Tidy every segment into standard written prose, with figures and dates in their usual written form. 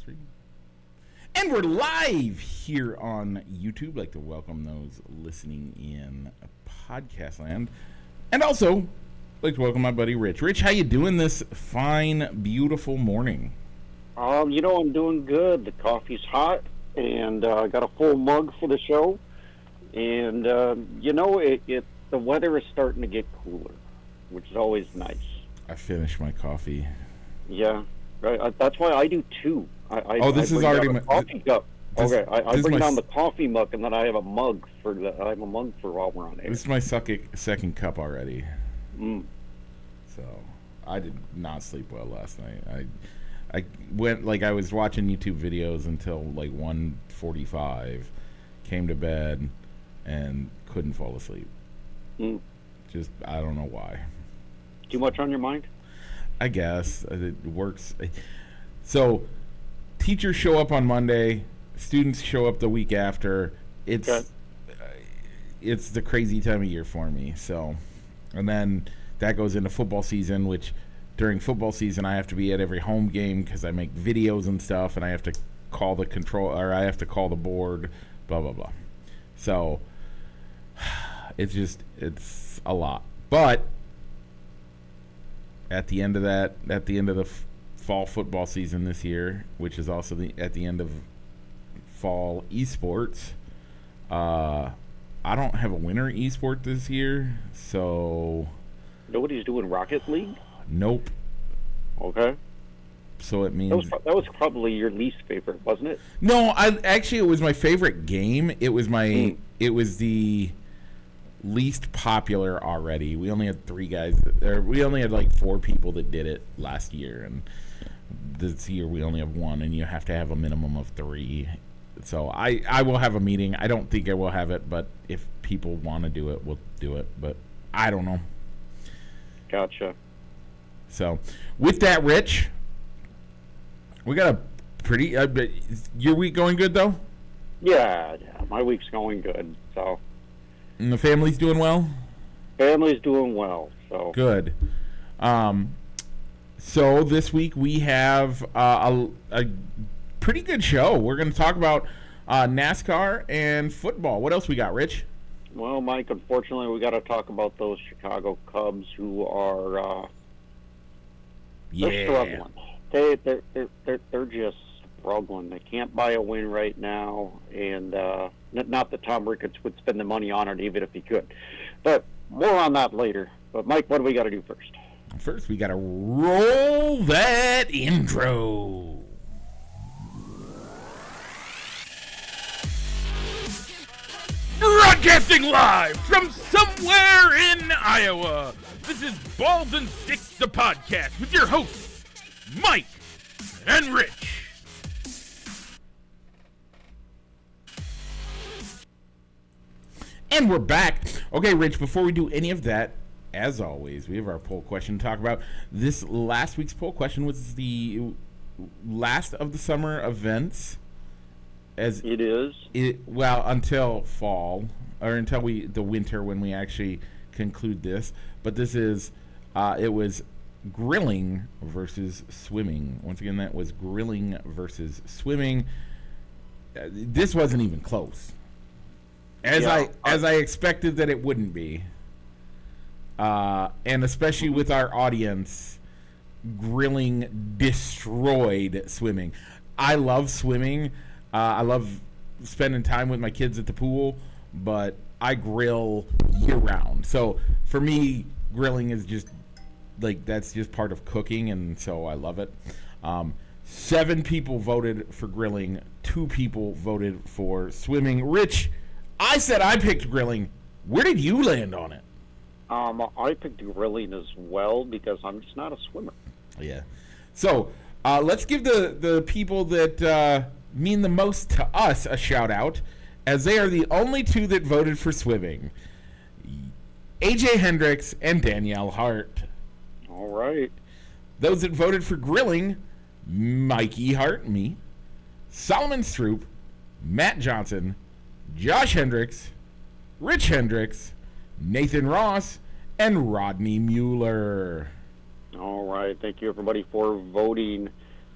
stream. And we're live here on YouTube. I'd like to welcome those listening in podcast land. And also, I'd like to welcome my buddy Rich. Rich, how you doing this fine, beautiful morning? I'm doing good. The coffee's hot, and I got a full mug for the show. And, the weather is starting to get cooler, which is always nice. I finished my coffee. Yeah, right. That's why I do too. This is already my coffee cup. I bring down the coffee mug, and then I have a mug for while we're on air. This is my second cup already. So I did not sleep well last night. I went I was watching YouTube videos until 1:45, came to bed, and couldn't fall asleep. Just I don't know why. Too much on your mind? I guess it works. So teachers show up on Monday, students show up the week after. It's the crazy time of year for me. So, and then that goes into football season, which during football season I have to be at every home game because I make videos and stuff, and I have to call the I have to call the board, blah blah blah. So it's a lot, but at the end of the fall football season this year, which is also at the end of fall esports, I don't have a winter esport this year, so nobody's doing Rocket League. Nope. Okay. So it means that was probably your least favorite, wasn't it? No, it was my favorite game. It was it was the least popular already. We only had 3 guys. We only had 4 people that did it last year, and this year we only have 1, and you have to have a minimum of 3. So I will have a meeting. I don't think I will have it, but if people want to do it, we'll do it. But I don't know. Gotcha. So with that, Rich, we got a pretty. Your week going good though? Yeah, my week's going good. So. And the family's doing well? Family's doing well. So good. So this week we have a pretty good show. We're going to talk about NASCAR and football. What else we got, Rich? Well, Mike, unfortunately, we got to talk about those Chicago Cubs who are they're struggling. They're just struggling. They can't buy a win right now, and not that Tom Ricketts would spend the money on it even if he could. But more on that later. But Mike, what do we got to do first? First, we got to roll that intro. Broadcasting live from somewhere in Iowa. This is Balls and Sticks, the podcast, with your hosts, Mike and Rich. And we're back. Okay, Rich, before we do any of that, as always, we have our poll question to talk about. This last week's poll question was the last of the summer events. As it is? Until fall, or until the winter when we actually conclude this. But this is, it was grilling versus swimming. Once again, that was grilling versus swimming. This wasn't even close. As I expected that it wouldn't be, and especially with our audience, grilling destroyed swimming. I love swimming. I love spending time with my kids at the pool, but I grill year round. So for me, grilling is just that's just part of cooking, and so I love it. 7 people voted for grilling. 2 people voted for swimming. Rich, I said I picked grilling. Where did you land on it? I picked grilling as well because I'm just not a swimmer. Yeah. So let's give the people that mean the most to us a shout out, as they are the only 2 that voted for swimming. AJ Hendricks and Danielle Hart. All right. Those that voted for grilling: Mikey Hart, me, Solomon Stroop, Matt Johnson, Josh Hendricks, Rich Hendricks, Nathan Ross, and Rodney Mueller. All right. Thank you, everybody, for voting.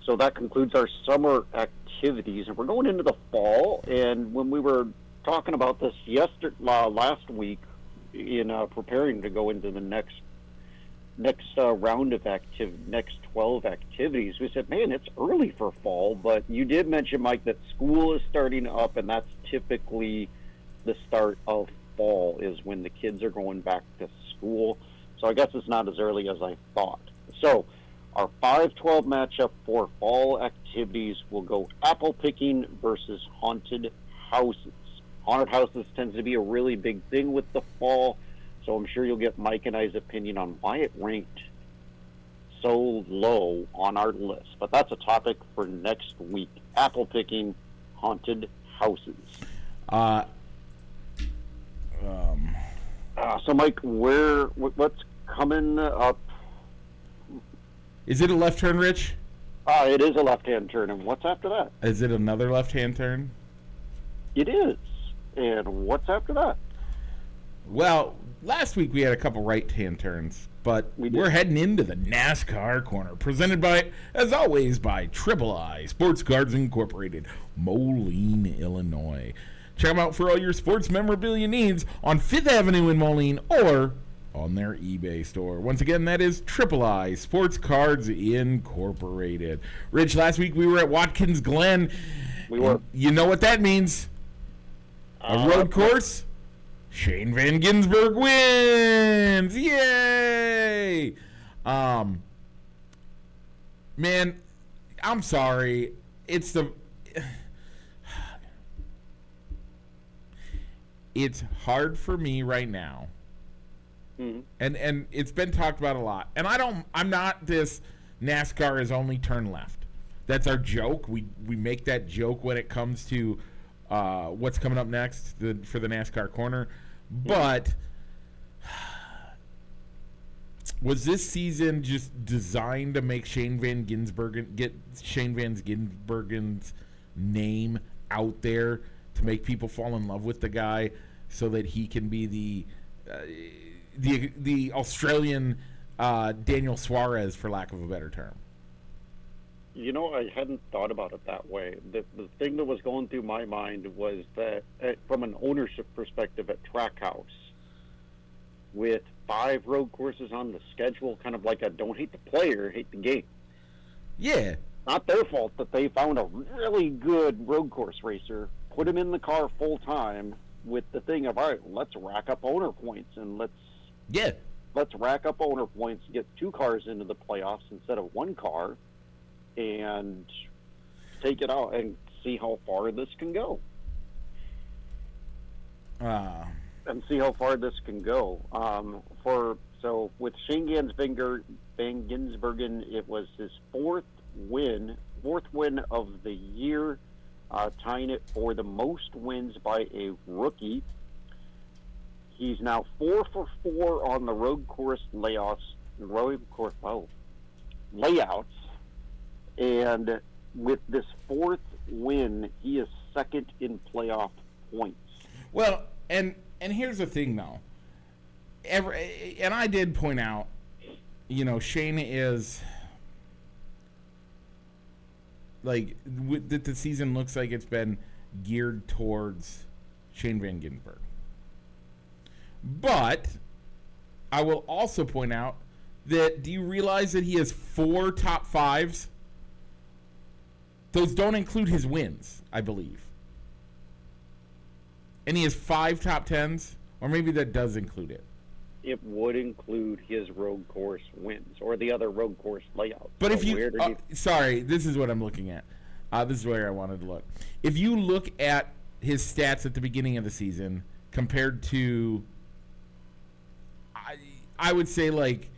So that concludes our summer activities, and we're going into the fall. And when we were talking about this last week, in preparing to go into the next round of next 12 activities, we said, man, it's early for fall. But you did mention, Mike, that school is starting up, and that's typically the start of fall is when the kids are going back to school. So I guess it's not as early as I thought. So our 5-12 matchup for fall activities will go apple picking versus haunted houses. Haunted houses tends to be a really big thing with the fall, so I'm sure you'll get Mike and I's opinion on why it ranked so low on our list. But that's a topic for next week. Apple picking, haunted houses. So Mike, what's coming up? Is it a left turn, Rich? It is a left-hand turn, and what's after that? Is it another left-hand turn? It is. And what's after that? Well, last week we had a couple right-hand turns, but we're heading into the NASCAR corner, presented by, as always, by Triple I Sports Cards Incorporated, Moline, Illinois. Check them out for all your sports memorabilia needs on 5th Avenue in Moline or on their eBay store. Once again, that is Triple I Sports Cards Incorporated. Rich, last week we were at Watkins Glen. We were. You know what that means? A road course. Shane Van Gisbergen wins! Yay! Man, I'm sorry. It's hard for me right now. Mm-hmm. And it's been talked about a lot. And I'm not this NASCAR is only turn left. That's our joke. We make that joke when it comes to what's coming up next for the NASCAR corner. But was this season just designed to make Shane Van Gisbergen's name out there to make people fall in love with the guy so that he can be the Australian Daniel Suarez, for lack of a better term? You know, I hadn't thought about it that way. The thing that was going through my mind was that from an ownership perspective at Trackhouse, with 5 road courses on the schedule, kind of like a don't hate the player, hate the game. Yeah. Not their fault that they found a really good road course racer, put him in the car full time with the thing of, all right, let's rack up owner points and let's rack up owner points, get 2 cars into the playoffs instead of 1 car, and take it out and see how far this can go. And see how far this can go. So with Shane Van Gisbergen, it was his 4th win of the year, tying it for the most wins by a rookie. He's now 4 for 4 on the road course layouts, and with this 4th win, he is 2nd in playoff points. Well, and here's the thing, though. And I did point out, Shane is like that. The season looks like it's been geared towards Shane Van Gisbergen. But I will also point out that, do you realize that he has 4 top 5s? Those don't include his wins, I believe. And he has 5 top 10s, or maybe that does include it. It would include his road course wins or the other road course layouts. But if you, sorry, this is what I'm looking at. This is where I wanted to look. If you look at his stats at the beginning of the season compared to, I would say, like,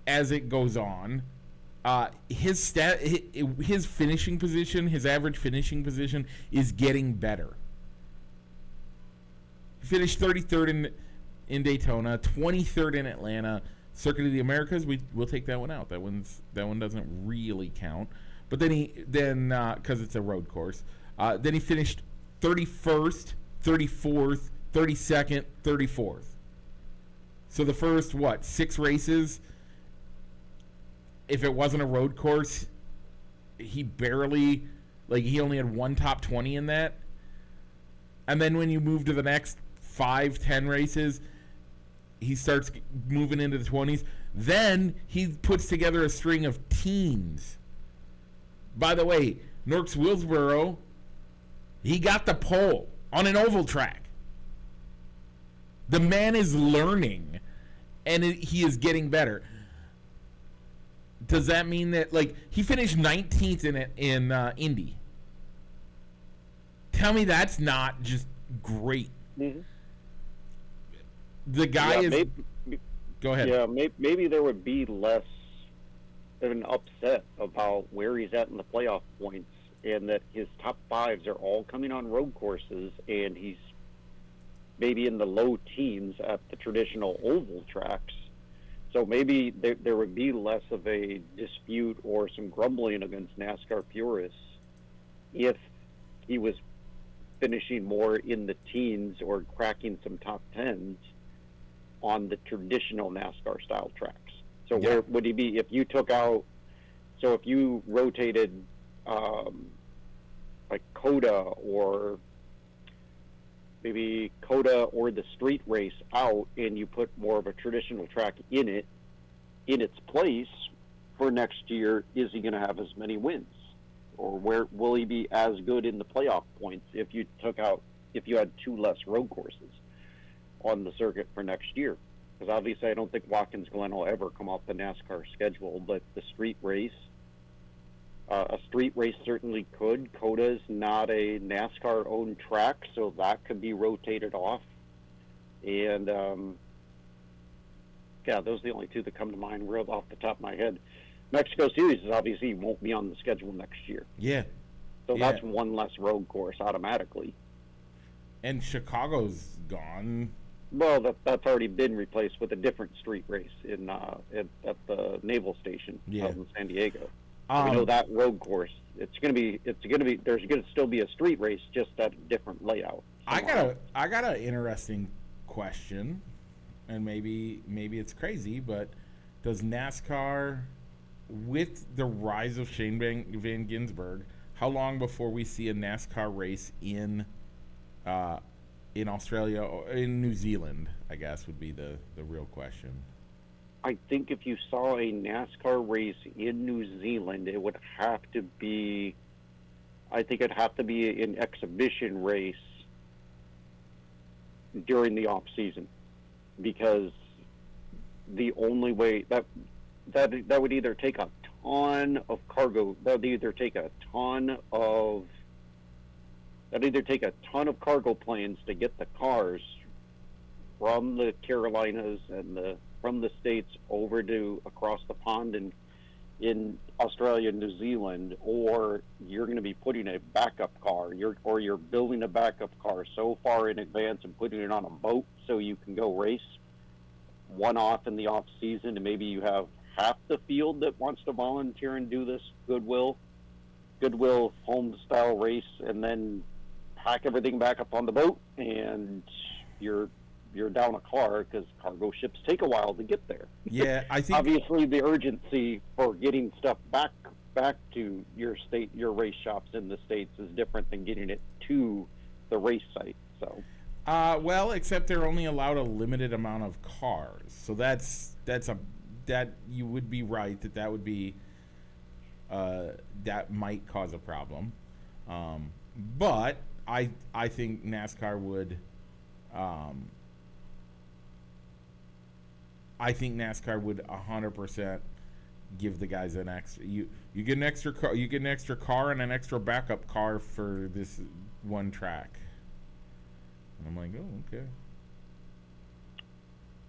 as it goes on, his finishing position, his average finishing position, is getting better. He finished 33rd in Daytona, 23rd in Atlanta. Circuit of the Americas, we'll take that one out. That one doesn't really count. But then because it's a road course, then he finished 31st, 34th, 32nd, 34th. So the first 6 races, if it wasn't a road course, he barely, like, he only had one top 20 in that. And then when you move to the next 5-10 races, he starts moving into the 20s. Then he puts together a string of teens. By the way, Norks Willsboro, he got the pole on an oval track. The man is learning, and he is getting better. Does that mean that, like, he finished 19th in Indy? Tell me that's not just great. Mm-hmm. The guy is... Go ahead. Yeah, maybe there would be less of an upset about where he's at in the playoff points, and that his top fives are all coming on road courses, and he's maybe in the low teens at the traditional oval tracks. So maybe there would be less of a dispute or some grumbling against NASCAR purists if he was finishing more in the teens or cracking some top tens on the traditional NASCAR style tracks. So where would he be if you took out, so if you rotated like COTA or maybe COTA or the street race out, and you put more of a traditional track in its place for next year, is he going to have as many wins? Or where will he be as good in the playoff points if you had two less road courses on the circuit for next year? Because obviously I don't think Watkins Glen will ever come off the NASCAR schedule, but the street race, a street race certainly could. COTA's not a NASCAR-owned track, so that could be rotated off. And, yeah, those are the only two that come to mind real off the top of my head. Mexico Series is obviously won't be on the schedule next year. Yeah. So that's one less road course automatically. And Chicago's gone. Well, that's already been replaced with a different street race at the Naval Station out in San Diego. We know that road course. There's going to still be a street race, just at a different layout. I got an interesting question, and maybe it's crazy, but does NASCAR, with the rise of Shane Van Gisbergen, how long before we see a NASCAR race in Australia or in New Zealand, I guess, would be the real question. I think if you saw a NASCAR race in New Zealand, it would have to be, it'd have to be an exhibition race during the off season, because the only way that would either take a ton of cargo, that'd either take a ton of cargo planes to get the cars from the Carolinas and from the States over to across the pond in Australia and New Zealand, or you're going to be putting a backup car, you're building a backup car so far in advance and putting it on a boat so you can go race one off in the off season, and maybe you have half the field that wants to volunteer and do this Goodwill home style race, and then pack everything back up on the boat, and you're down a car, because cargo ships take a while to get there. Yeah, I think obviously the urgency for getting stuff back to your state, your race shops in the States, is different than getting it to the race site. So, well, except they're only allowed a limited amount of cars, so that you would be right that would be that might cause a problem, but I think NASCAR would. I think NASCAR would 100% give the guys an extra. You get an extra car. You get an extra car and an extra backup car for this one track. And I'm like, oh, okay.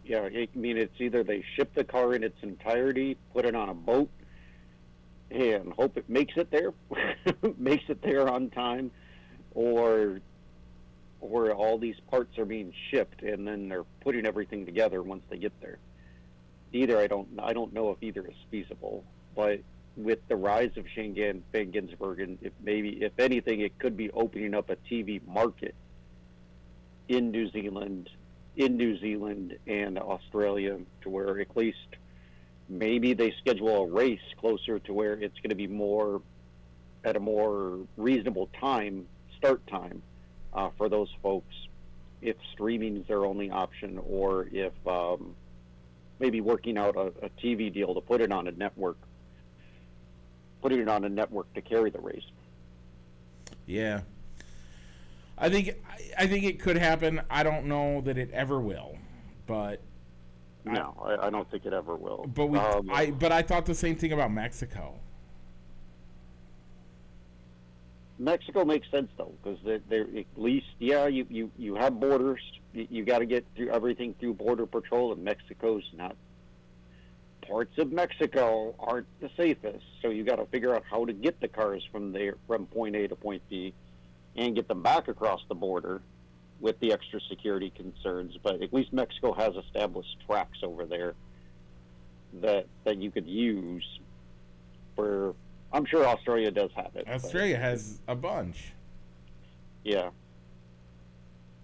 Yeah, I mean, it's either they ship the car in its entirety, put it on a boat, and hope it makes it there on time, or all these parts are being shipped and then they're putting everything together once they get there. Either I don't know if either is feasible, but with the rise of Shane Van Gisbergen, if anything, it could be opening up a TV market in New Zealand and Australia, to where at least maybe they schedule a race closer to where it's going to be more at a more reasonable start time for those folks, if streaming is their only option, or if maybe working out a TV deal to put it on a network to carry the race. Yeah. I think it could happen. I don't know that it ever will, but no, I don't think it ever will. But I thought the same thing about Mexico. Mexico makes sense though, because they're at least, you have borders. You got to get through everything through Border Patrol, and Mexico's not. Parts of Mexico aren't the safest, so you got to figure out how to get the cars from point A to point B, and get them back across the border with the extra security concerns. But at least Mexico has established tracks over there that you could use for. I'm sure Australia does have it. Australia has a bunch. Yeah.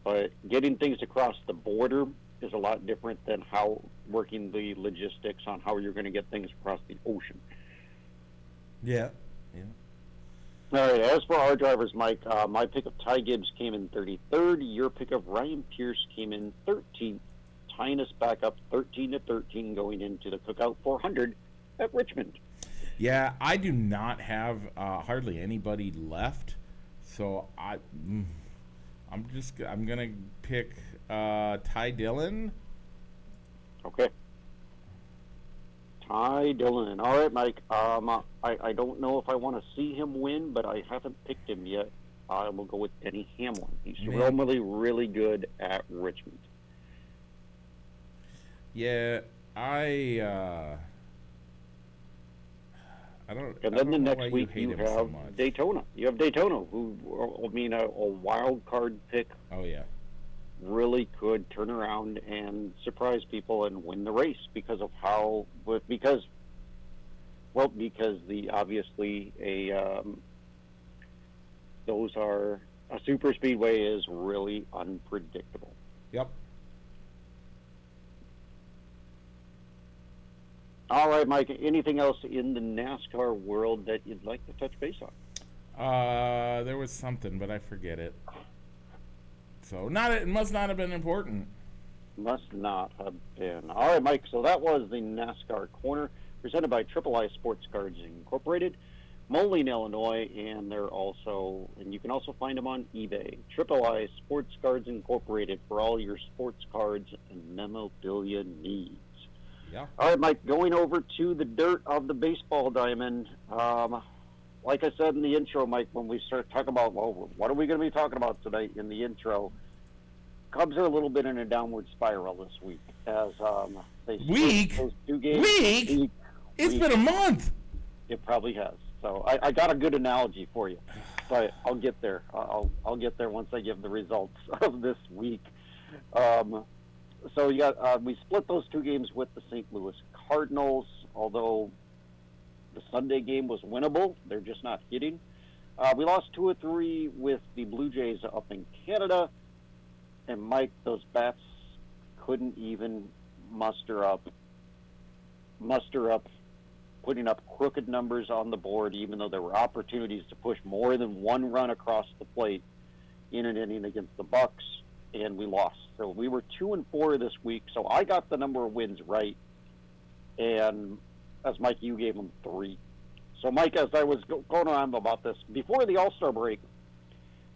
But getting things across the border is a lot different than working the logistics on how you're going to get things across the ocean. Yeah. All right, as for our drivers, Mike, my pick of Ty Gibbs came in 33rd. Your pick of Ryan Pierce came in 13th, tying us back up 13-13 going into the Cookout 400 at Richmond. Yeah, I do not have hardly anybody left, so I'm gonna pick Ty Dillon. Okay. Ty Dillon. All right, Mike. I don't know if I want to see him win, but I haven't picked him yet. I will go with Denny Hamlin. He's normally really good at Richmond. Yeah, I don't. And then the next week you have so Daytona. You have Daytona, who a wild card pick. Oh yeah. Really could turn around and surprise people and win the race because a super speedway is really unpredictable. Yep. All right, Mike, anything else in the NASCAR world that you'd like to touch base on? There was something, but I forget it. So it must not have been important. Must not have been. All right, Mike, so that was the NASCAR Corner presented by Triple I Sports Cards Incorporated, Moline, Illinois, and you can also find them on eBay. Triple I Sports Cards Incorporated for all your sports cards and memorabilia needs. Yeah. All right, Mike, going over to the dirt of the baseball diamond. Like I said in the intro, Mike, when we start talking about, what are we going to be talking about tonight in the intro? Cubs are a little bit in a downward spiral this week as they split those 2 games. Week? It's been a month. It probably has. So I got a good analogy for you, but I'll get there. I'll get there once I give the results of this week. So you got we split those 2 games with the St. Louis Cardinals, although the Sunday game was winnable. They're just not hitting. We lost 2 or 3 with the Blue Jays up in Canada, and Mike, those bats couldn't even muster up putting up crooked numbers on the board, even though there were opportunities to push more than 1 run across the plate in an inning against the Bucks, and we lost. So we were 2-4 this week. So I got the number of wins right, and as Mike, you gave them 3. So Mike, as I was going on about this before the All-Star break,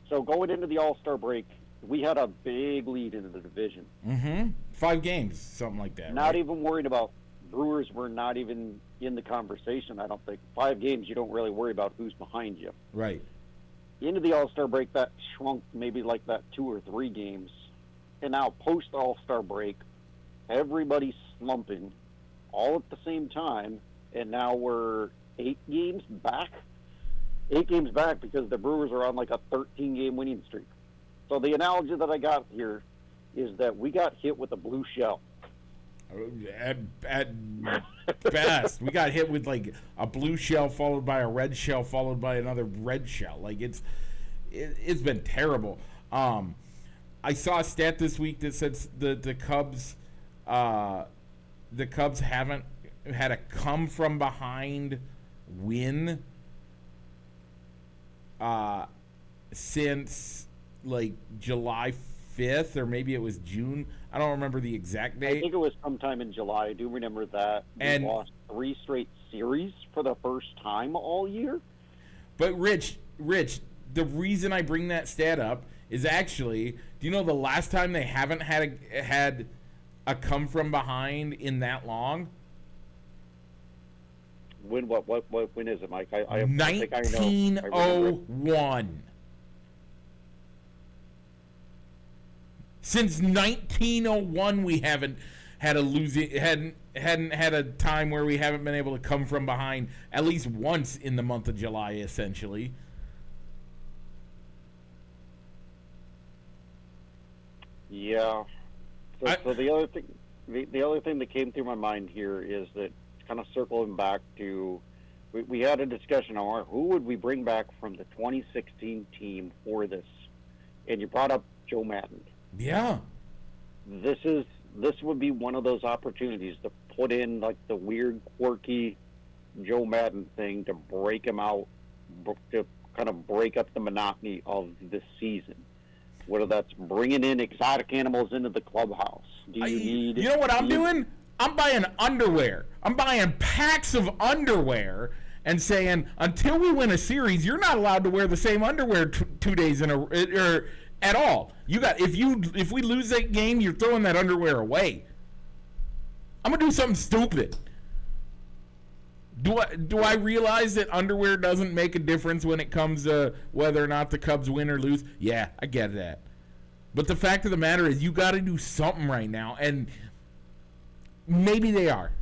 so going into the All-Star break, we had a big lead into the division. Mm-hmm. 5 games, something like that. Not even worried about. Brewers were not even in the conversation, I don't think. 5 games, you don't really worry about who's behind you. Right. Into the All-Star break, that shrunk maybe like that 2 or 3 games. And now, post-All-Star break, everybody's slumping all at the same time, and now we're 8 games back. 8 games back because the Brewers are on like a 13-game winning streak. So the analogy that I got here is that we got hit with a blue shell. At best, we got hit with like a blue shell followed by a red shell followed by another red shell. Like it's been terrible. I saw a stat this week that says the Cubs haven't had a come from behind win since like July 5th, or maybe it was June. I don't remember the exact date. I think it was sometime in July. I do remember that. We lost 3 straight series for the first time all year. But Rich, the reason I bring that stat up is actually, do you know the last time they haven't had a come from behind in that long? When is it, Mike? I 1901. Since 1901, we haven't had hadn't had a time where we haven't been able to come from behind at least once in the month of July, essentially. Yeah. So the other thing that came through my mind here is that, kind of circling back to, we had a discussion on who would we bring back from the 2016 team for this, and you brought up Joe Madden. Yeah. This would be one of those opportunities to put in like the weird, quirky Joe Madden thing to break him out, to kind of break up the monotony of the season. Whether that's bringing in exotic animals into the clubhouse. You know what I'm doing? I'm buying underwear. I'm buying packs of underwear and saying, until we win a series, you're not allowed to wear the same underwear 2 days in or at all. If we lose that game, you're throwing that underwear away. I'm gonna do something stupid. Do I realize that underwear doesn't make a difference when it comes to whether or not the Cubs win or lose? Yeah, I get that. But the fact of the matter is, you got to do something right now, and maybe they are.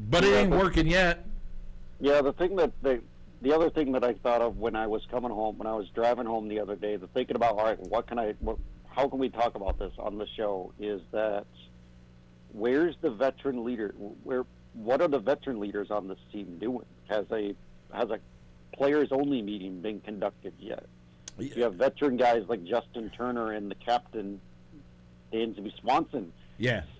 But it ain't working yet. Yeah, the other thing that I thought of when I was driving home the other day, thinking about, all right, how can we talk about this on the show, is that where's the veteran leader? What are the veteran leaders on this team doing? Has a players only meeting been conducted yet? You have veteran guys like Justin Turner and the captain, Dansby Swanson,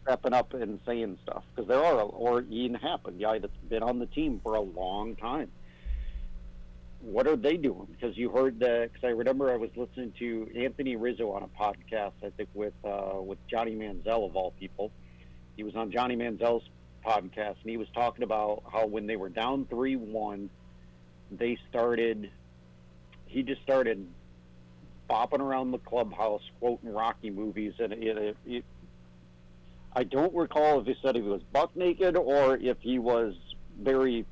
stepping up and saying stuff, because or Ian Happ, a guy that's been on the team for a long time. What are they doing? Because you heard that, because I remember I was listening to Anthony Rizzo on a podcast, I think with Johnny Manziel of all people. He was on Johnny Manziel's podcast, and he was talking about how when they were down 3-1, he just started bopping around the clubhouse, quoting Rocky movies, and I don't recall if he said he was buck naked or if he was barely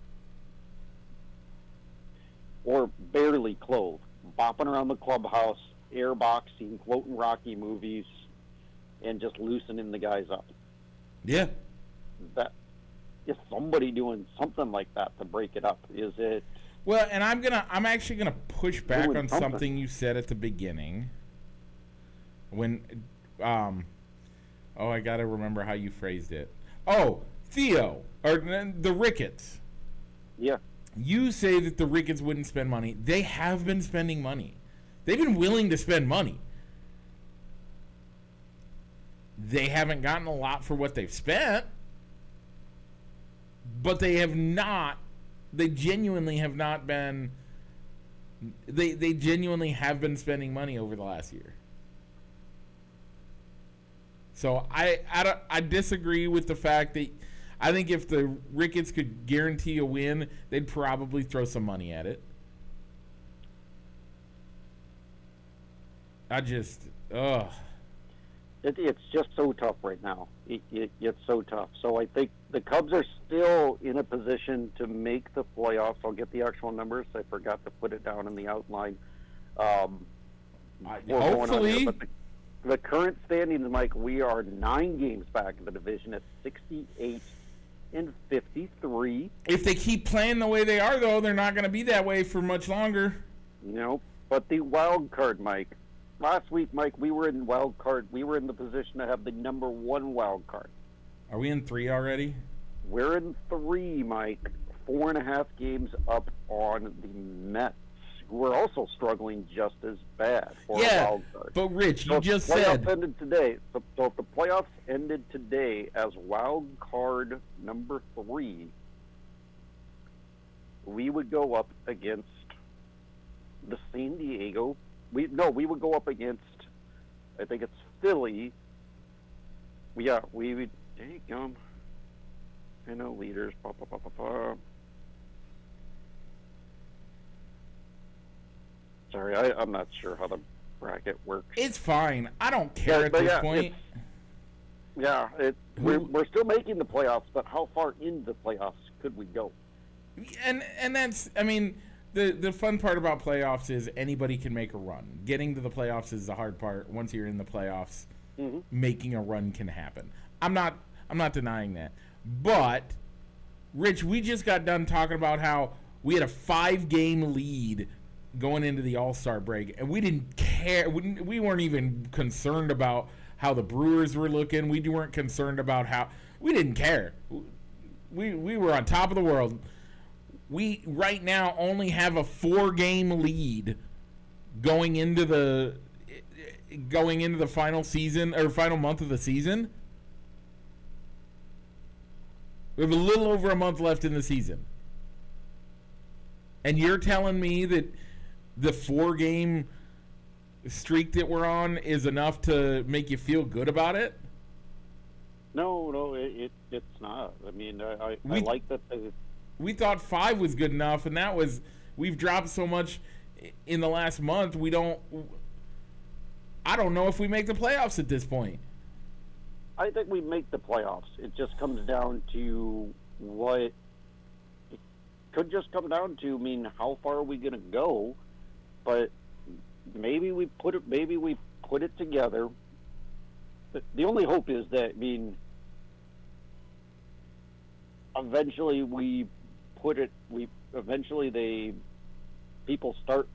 clothed, bopping around the clubhouse, airboxing, quoting Rocky movies, and just loosening the guys up. Yeah. That is somebody doing something like that to break it up. Is it? Well, and I'm actually gonna push back on something you said at the beginning. When, I gotta remember how you phrased it. Oh, Theo, or the Ricketts. Yeah. You say that the Ricketts wouldn't spend money. They have been spending money. They've been willing to spend money. They haven't gotten a lot for what they've spent, but they have not. They genuinely have not been. They genuinely have been spending money over the last year. So I disagree with the fact that I think if the Ricketts could guarantee a win, they'd probably throw some money at it. It's just so tough right now. It's so tough. So I think the Cubs are still in a position to make the playoffs. I'll get the actual numbers. I forgot to put it down in the outline. Hopefully. But the current standings, Mike, we are 9 games back in the division at 68 and 53. If they keep playing the way they are, though, they're not going to be that way for much longer. No, but the wild card, Mike. Last week, Mike, we were in wild card. We were in the position to have the number 1 wild card. Are we in 3 already? We're in 3, Mike. 4.5 games up on the Mets, who are also struggling just as bad for a wild card. But Rich, you just said ended today. So if the playoffs ended today as wild card number 3, we would go up against the San Diego. We would go up against. I think it's Philly. Yeah, we would. There you go. I know leaders. Sorry, I'm not sure how the bracket works. It's fine. I don't care at this point. We're still making the playoffs, but how far into the playoffs could we go? And that's, I mean, the fun part about playoffs is anybody can make a run. Getting to the playoffs is the hard part. Once you're in the playoffs, making a run can happen. I'm not denying that. But Rich, we just got done talking about how we had a 5-game lead going into the All-Star break, and we didn't care. We weren't even concerned about how the Brewers were looking. We weren't concerned about how – we didn't care. We were on top of the world. We right now only have a 4-game lead going into the final season or final month of the season. We have a little over a month left in the season. And you're telling me that the 4-game streak that we're on is enough to make you feel good about it? No, it's not. I mean, I like that. We thought 5 was good enough, and we've dropped so much in the last month. I don't know if we make the playoffs at this point. I think we make the playoffs. It just comes down to what. It could just come down to, I mean, how far are we going to go? But maybe we put it together. The only hope is that, I mean, eventually people start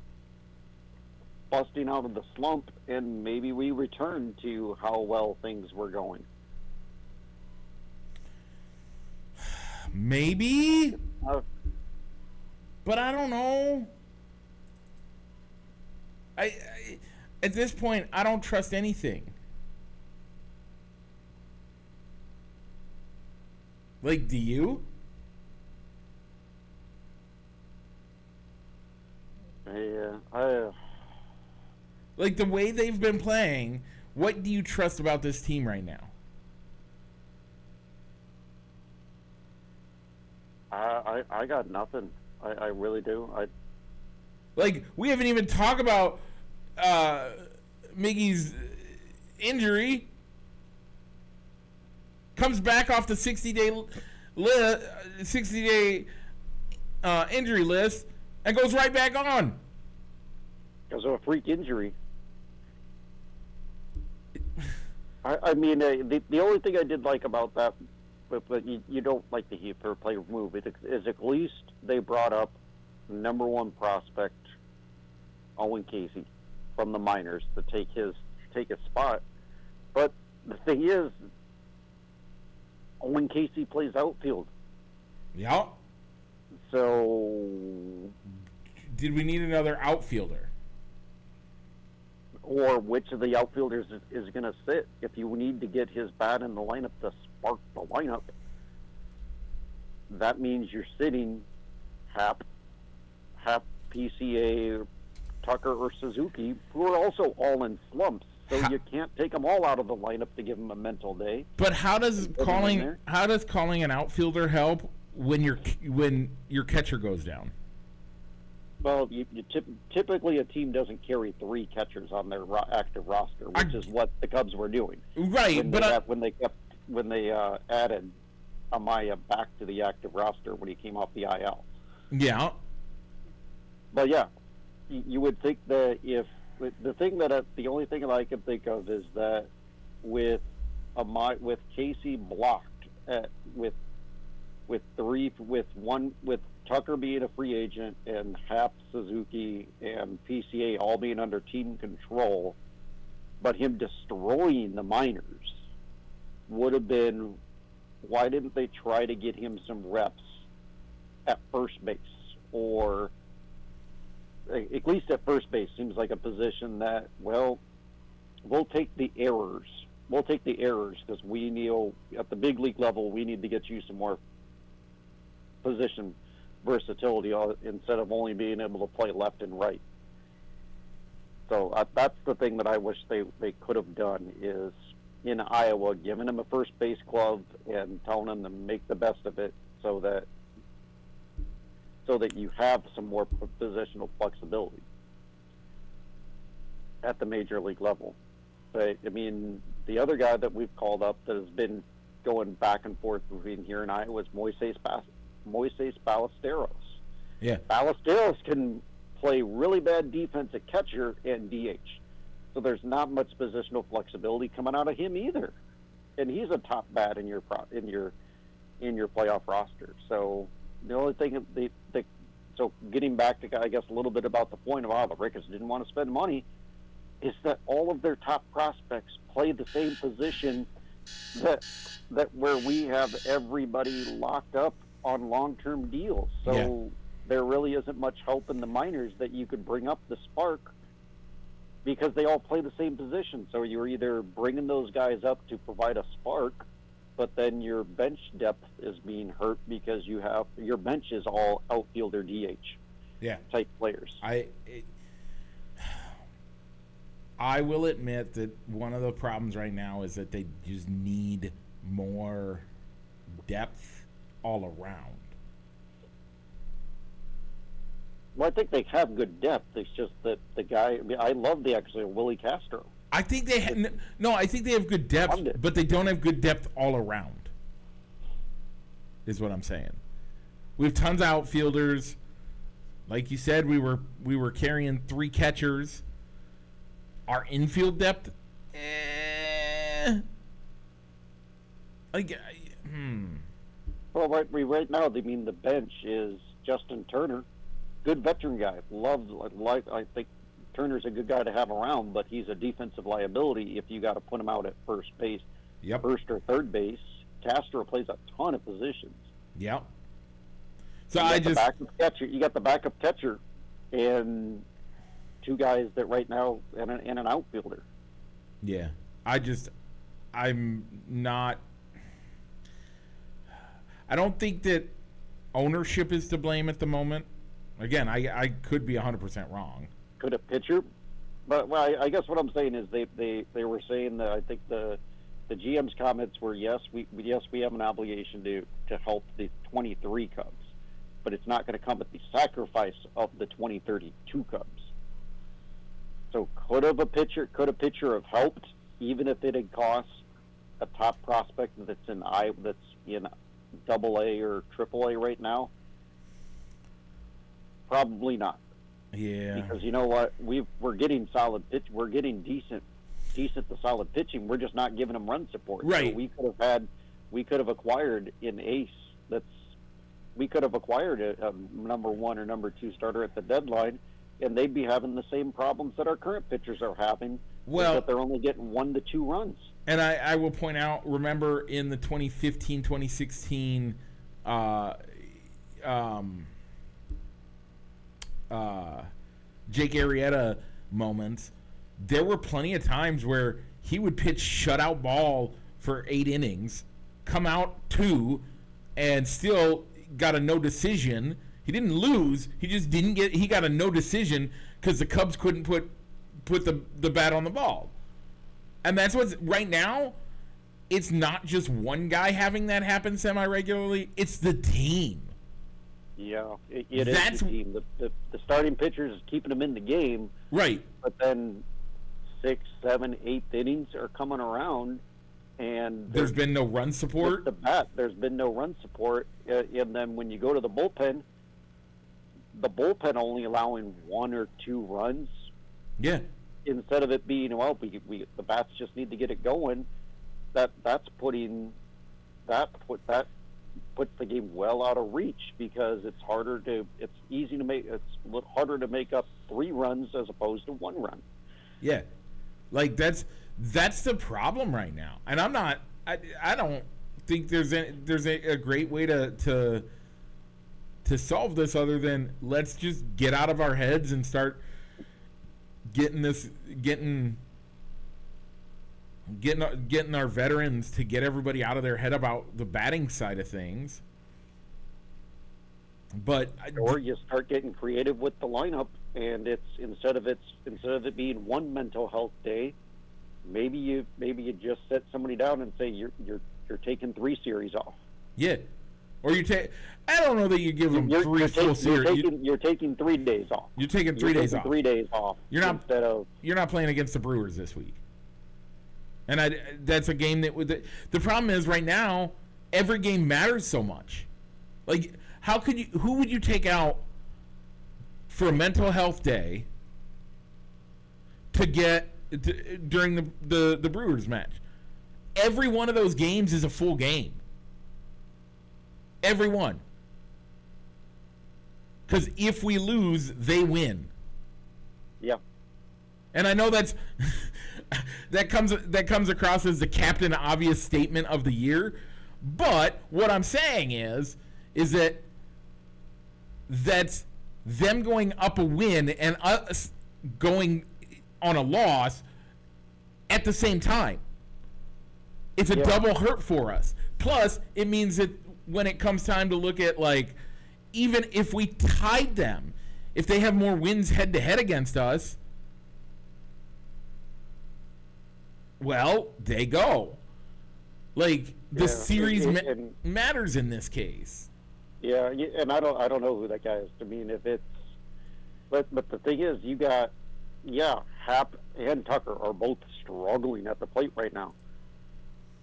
busting out of the slump, and maybe we return to how well things were going. Maybe, but I don't know. I at this point, I don't trust anything. Like, do you? Like, the way they've been playing, what do you trust about this team right now? I got nothing. I really do. Like, we haven't even talked about Miggy's injury. Comes back off the 60-day injury list and goes right back on. Because of a freak injury. I mean, the only thing I did like about that, but you don't like the per player move, is at least they brought up number 1 prospect, Owen Casey, from the minors to take his spot. But the thing is, Owen Casey plays outfield. Yeah. So, did we need another outfielder? Or which of the outfielders is going to sit if you need to get his bat in the lineup to spark the lineup? That means you're sitting Hap, PCA, Tucker, or Suzuki, who are also all in slumps. So you can't take them all out of the lineup to give them a mental day. But how does calling an outfielder help when your catcher goes down? Well, typically a team doesn't carry 3 catchers on their active roster, which is what the Cubs were doing. Right, when they added Amaya back to the active roster when he came off the IL. Yeah. But yeah, you would think that the only thing that I can think of is that with Casey blocked with Tucker being a free agent and Hap, Suzuki, and PCA all being under team control, but him destroying the minors would have been, why didn't they try to get him some reps at first base? Or at least at first base seems like a position that, well, we'll take the errors. We'll take the errors because we know at the big league level we need to get you some more position versatility instead of only being able to play left and right. So that's the thing that I wish they could have done is in Iowa, giving him a first base glove and telling him to make the best of it, so that you have some more positional flexibility at the major league level. But I mean, the other guy that we've called up that has been going back and forth between here and Iowa is Moises Ballesteros. Yeah, Ballesteros can play really bad defense at catcher and DH. So there's not much positional flexibility coming out of him either, and he's a top bat in your playoff roster. So the only thing so getting back to, I guess, a little bit about the point of the Ricketts didn't want to spend money, is that all of their top prospects play the same position that where we have everybody locked up on long-term deals. So there really isn't much help in the minors that you could bring up the spark, because they all play the same position. So you're either bringing those guys up to provide a spark, but then your bench depth is being hurt because your bench is all outfielder DH type players. I will admit that one of the problems right now is that they just need more depth all around. Well, I think they have good depth. It's just that the guy. I mean, I love Willie Castro. I think they I think they have good depth, but they don't have good depth all around. Is what I'm saying. We have tons of outfielders. Like you said, we were carrying 3 catchers. Our infield depth, Well, right now, I mean, the bench is Justin Turner, good veteran guy. I think Turner's a good guy to have around, but he's a defensive liability if you got to put him out at first base, first or third base. Castro plays a ton of positions. Yep. So you got the backup catcher, and 2 guys that right now and an outfielder. Yeah, I'm not. I don't think that ownership is to blame at the moment. Again, I could be 100% wrong. Could a pitcher? But I guess what I'm saying is they were saying that I think the GM's comments were yes we have an obligation to help the 23 Cubs, but it's not going to come at the sacrifice of the 2032 Cubs. So could a pitcher have helped, even if it had cost a top prospect that's in Double-A or Triple-A right now? Probably not. Yeah. Because you know what, we're getting solid pitch. We're getting decent to solid pitching. We're just not giving them run support. Right. So we could have acquired an ace. We could have acquired a number 1 or number 2 starter at the deadline, and they'd be having the same problems that our current pitchers are having. Well, that they're only getting 1 to 2 runs. And I will point out, remember in the 2015-2016 Jake Arrieta moments, there were plenty of times where he would pitch shutout ball for 8 innings, come out 2, and still got a no decision. He didn't lose. He just didn't get. He got a no decision because the Cubs couldn't put the bat on the ball. And that's what's right now. It's not just one guy having that happen semi-regularly. It's the team. Yeah, it is the team. The starting pitchers is keeping them in the game. Right. But then 6, 7, 8 innings are coming around, and there's been no run support. The bat, there's been no run support, and then when you go to the bullpen only allowing 1 or 2 runs. Yeah. Instead of it being, well, the bats just need to get it going. Puts the game well out of reach, because it's harder to make up 3 runs as opposed to 1 run. Yeah, like that's the problem right now, and I don't think there's a great way to solve this other than let's just get out of our heads and start getting our veterans to get everybody out of their head about the batting side of things. But or you start getting creative with the lineup and it's instead of it being one mental health day, maybe you just set somebody down and say you're taking 3 series off. Yeah. Or you take. I don't know that you give them 3 full series. You're taking 3 days off. You're taking 3 days off. 3 days off. You're not instead of. You're not playing against the Brewers this week. And that's a game that would. The problem is right now, every game matters so much. Like, how could you? Who would you take out for a mental health day to get during the Brewers match? Every one of those games is a full game. Every one. Because if we lose, they win. Yeah. And I know that comes across as the Captain Obvious statement of the year, but what I'm saying is that that's them going up a win and us going on a loss at the same time. It's a double hurt for us. Plus, it means that when it comes time to look at, like, even if we tied them, if they have more wins head-to-head against us, well, they go. Like, the series matters in this case. Yeah, and I don't know who that guy is. I mean, if it's, but the thing is, you got, Hap and Tucker are both struggling at the plate right now.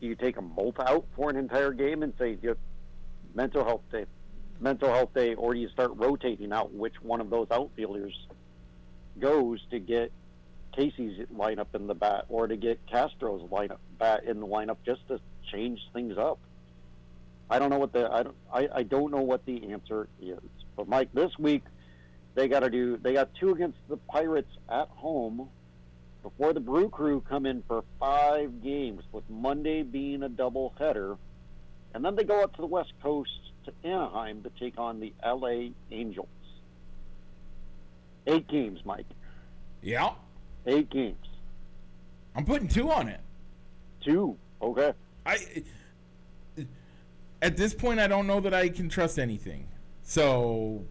Do you take them both out for an entire game and say, mental health day, or do you start rotating out which one of those outfielders goes to get Casey's lineup in the bat, or to get Castro's bat in the lineup, just to change things up? I don't know what I don't know what the answer is. But Mike, this week they got 2 against the Pirates at home before the Brew Crew come in for 5 games, with Monday being a doubleheader, and then they go up to the West Coast to Anaheim to take on the LA Angels. 8 games, Mike. Yeah. 8 games. I'm putting 2 on it. 2. Okay. At this point, I don't know that I can trust anything. So,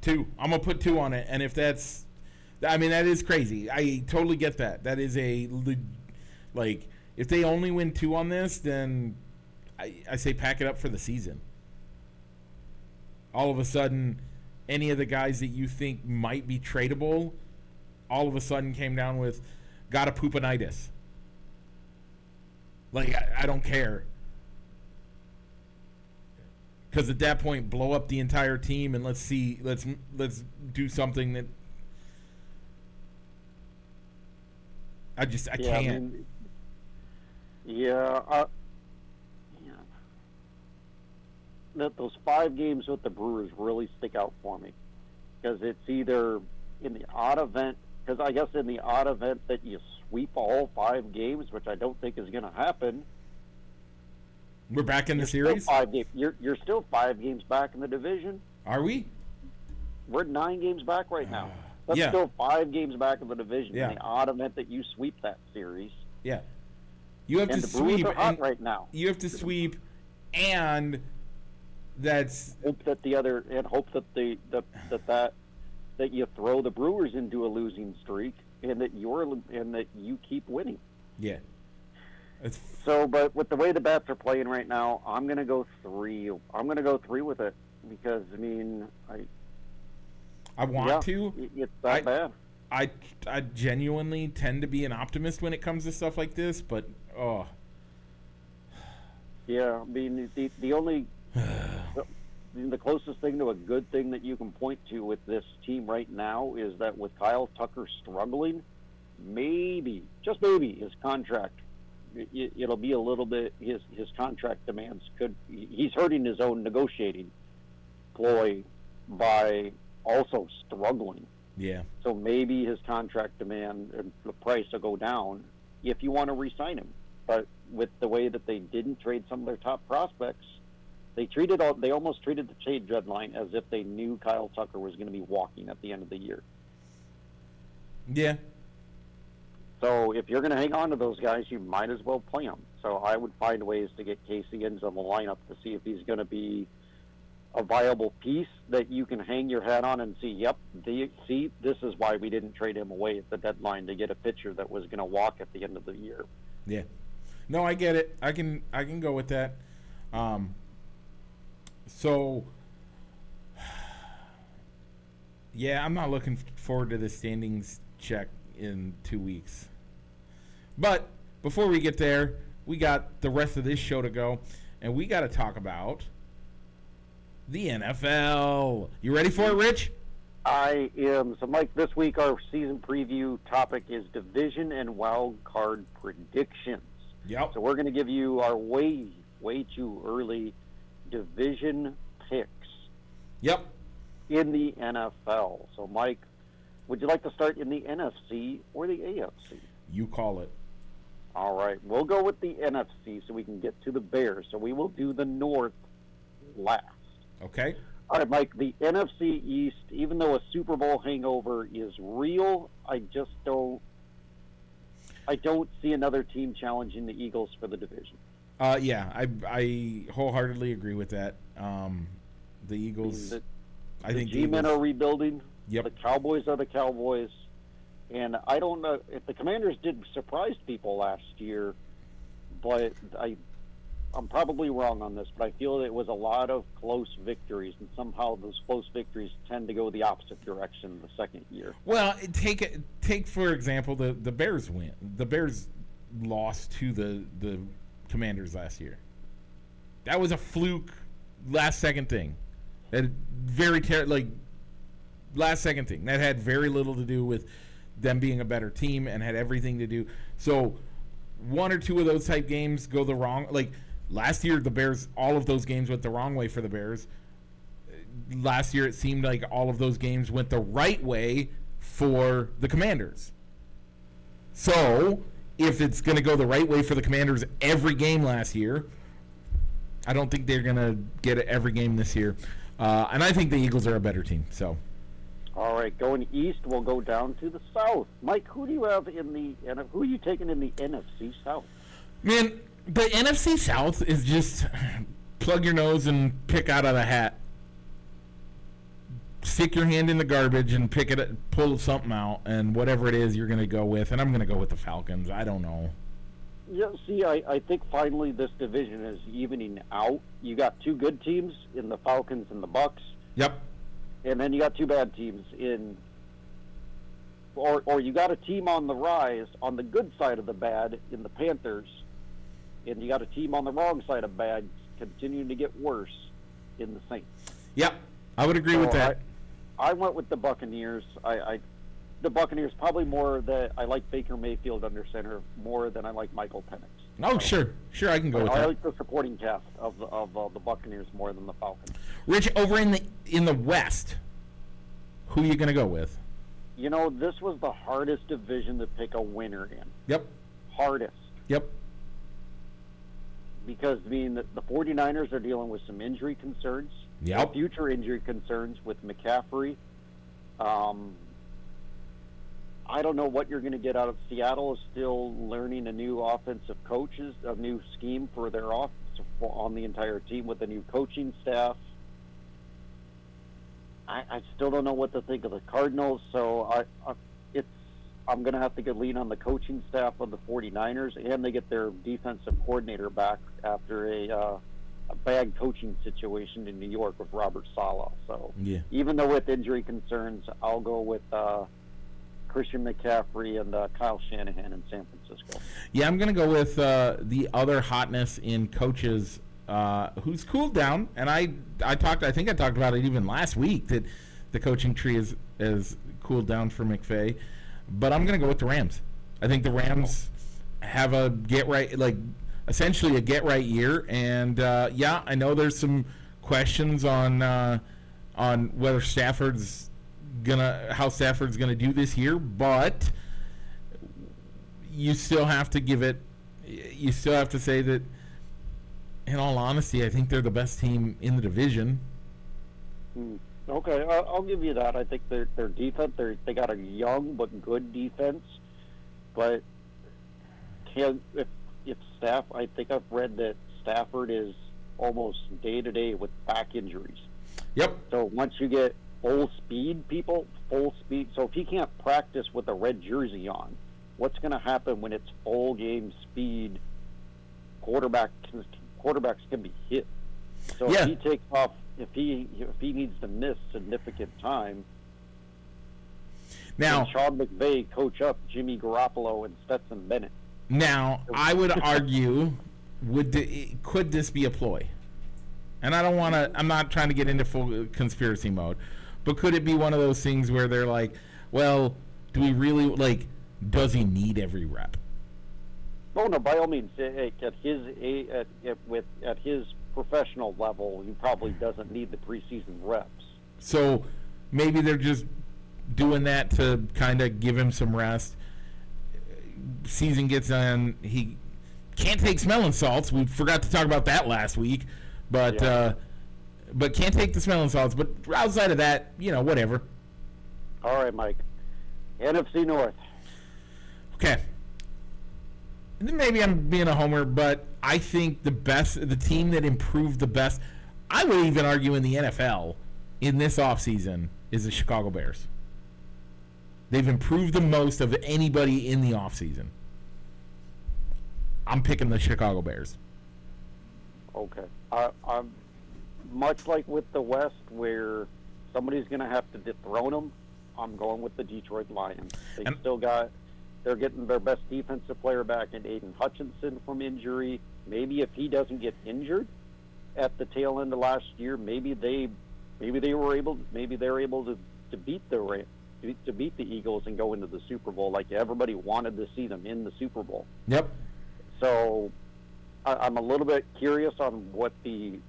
2. I'm going to put 2 on it. And if that's, I mean, that is crazy. I totally get that. That is like, if they only win 2 on this, then I say pack it up for the season. All of a sudden, any of the guys that you think might be tradable, all of a sudden came down with, got a poopinitis. Like, I don't care. Because at that point, blow up the entire team and let's do something that I can't. I mean, those 5 games with the Brewers really stick out for me, because it's either in the odd event, because I guess in the odd event that you sweep all 5 games, which I don't think is going to happen. We're back in the series? You're still 5 games back in the division. Are we? We're 9 games back right now. That's still 5 games back in the division. Yeah. In the odd event that you sweep that series. Yeah. You have to sweep right now. You have to sweep, and that's hope that that you throw the Brewers into a losing streak, and that you keep winning. Yeah. So, but with the way the bats are playing right now, I'm going to go 3. I'm going to go 3 with it, because I mean, I want to. It's that bad. I genuinely tend to be an optimist when it comes to stuff like this, but yeah, I mean, the only the closest thing to a good thing that you can point to with this team right now is that with Kyle Tucker struggling, maybe, just maybe, his contract, it'll be a little bit, his contract demands he's hurting his own negotiating ploy by also struggling. Yeah. So maybe his contract demand and the price will go down if you want to re-sign him. But with the way that they didn't trade some of their top prospects, they almost treated the trade deadline as if they knew Kyle Tucker was going to be walking at the end of the year. Yeah. So if you're going to hang on to those guys, you might as well play them. So I would find ways to get Casey into the lineup to see if he's going to be a viable piece that you can hang your hat on and see, yep, this is why we didn't trade him away at the deadline to get a pitcher that was going to walk at the end of the year. Yeah. No, I get it. I can go with that. So, yeah, I'm not looking forward to the standings check in 2 weeks. But before we get there, we got the rest of this show to go, and we got to talk about the NFL. You ready for it, Rich? I am. So, Mike, this week our season preview topic is division and wild card predictions. Yep. So we're going to give you our way too early division picks. Yep. In the NFL. So, Mike, would you like to start in the NFC or the AFC? You call it. All right. We'll go with the NFC so we can get to the Bears. So we will do the North last. Okay. All right, Mike, the NFC East, even though a Super Bowl hangover is real, I don't see another team challenging the Eagles for the division. Yeah, I wholeheartely agree with that. The Eagles, I think the G-men Eagles are rebuilding. Yep. The Cowboys are the Cowboys. And I don't know if the Commanders did surprise people last year, but I'm probably wrong on this, but I feel it was a lot of close victories, and somehow those close victories tend to go the opposite direction the second year. Well, take for example the Bears win. The Bears lost to the Commanders last year. That was a fluke, last second thing. That last second thing that had very little to do with them being a better team and had everything to do. So one or two of those type games go the wrong. Like last year, the Bears, all of those games went the wrong way for the Bears. Last year, it seemed like all of those games went the right way for the Commanders. So if it's going to go the right way for the Commanders every game last year, I don't think they're going to get it every game this year. And I think the Eagles are a better team. So. All right, going east, we'll go down to the south. Mike, who do you have who are you taking in the NFC South? Man, the NFC South is just plug your nose and pick out of the hat. Stick your hand in the garbage and pull something out, and whatever it is you're going to go with. And I'm going to go with the Falcons. I don't know. Yeah, see, I think finally this division is evening out. You got two good teams in the Falcons and the Bucks. Yep. And then you got two bad teams or you got a team on the rise on the good side of the bad in the Panthers, and you got a team on the wrong side of bad continuing to get worse in the Saints. Yep, I would agree with that. I went with the Buccaneers. The Buccaneers probably more that I like Baker Mayfield under center more than I like Michael Penix. Oh, sure, I can go with that. I like the supporting cast of the Buccaneers more than the Falcons. Rich, over in the West, who are you going to go with? You know, this was the hardest division to pick a winner in. Yep. Hardest. Yep. Because, I mean, the 49ers are dealing with some injury concerns. Yep. Future injury concerns with McCaffrey. I don't know what you're going to get out of Seattle. Is still learning a new offensive coaches, a new scheme for their offense on the entire team with a new coaching staff. I still don't know what to think of the Cardinals, so I'm going to have to lean on the coaching staff of the 49ers, and they get their defensive coordinator back after a bad coaching situation in New York with Robert Saleh. So yeah. Even though with injury concerns, I'll go with Christian McCaffrey and Kyle Shanahan in San Francisco. Yeah, I'm going to go with the other hotness in coaches who's cooled down, and I think I talked about it even last week that the coaching tree is cooled down for McVay, but I'm going to go with the Rams. I think the Rams have essentially a get right year, and I know there's some questions on whether how Stafford's gonna do this year, but you still have to say that, in all honesty, I think they're the best team in the division. Okay, I'll give you that. I think their defense, they got a young but good defense, but I think I've read that Stafford is almost day to day with back injuries. Yep. So once you get full speed people, full speed. So if he can't practice with a red jersey on, what's going to happen when it's full game speed? Quarterbacks can be hit. So if he takes off, if he needs to miss significant time, now Sean McVay coach up Jimmy Garoppolo and Stetson Bennett. Now I would argue, could this be a ploy? And I don't want to. I'm not trying to get into full conspiracy mode, but could it be one of those things where they're like, well, do we really like? Does he need every rep? Oh no, by all means, at his professional level, he probably doesn't need the preseason reps. So maybe they're just doing that to kind of give him some rest. Season gets on, he can't take smelling salts. We forgot to talk about that last week, but can't take the smelling salts. But outside of that, whatever. All right, Mike. NFC North. Okay. Maybe I'm being a homer, but I think the team that improved the best, I would even argue in the NFL in this offseason, is the Chicago Bears. They've improved the most of anybody in the offseason. I'm picking the Chicago Bears. Okay. I'm much like with the West, where somebody's going to have to dethrone them. I'm going with the Detroit Lions. They're getting their best defensive player back in Aiden Hutchinson from injury. Maybe if he doesn't get injured at the tail end of last year, maybe they're able to beat the Eagles and go into the Super Bowl like everybody wanted to see them in the Super Bowl. Yep. So I'm a little bit curious on what the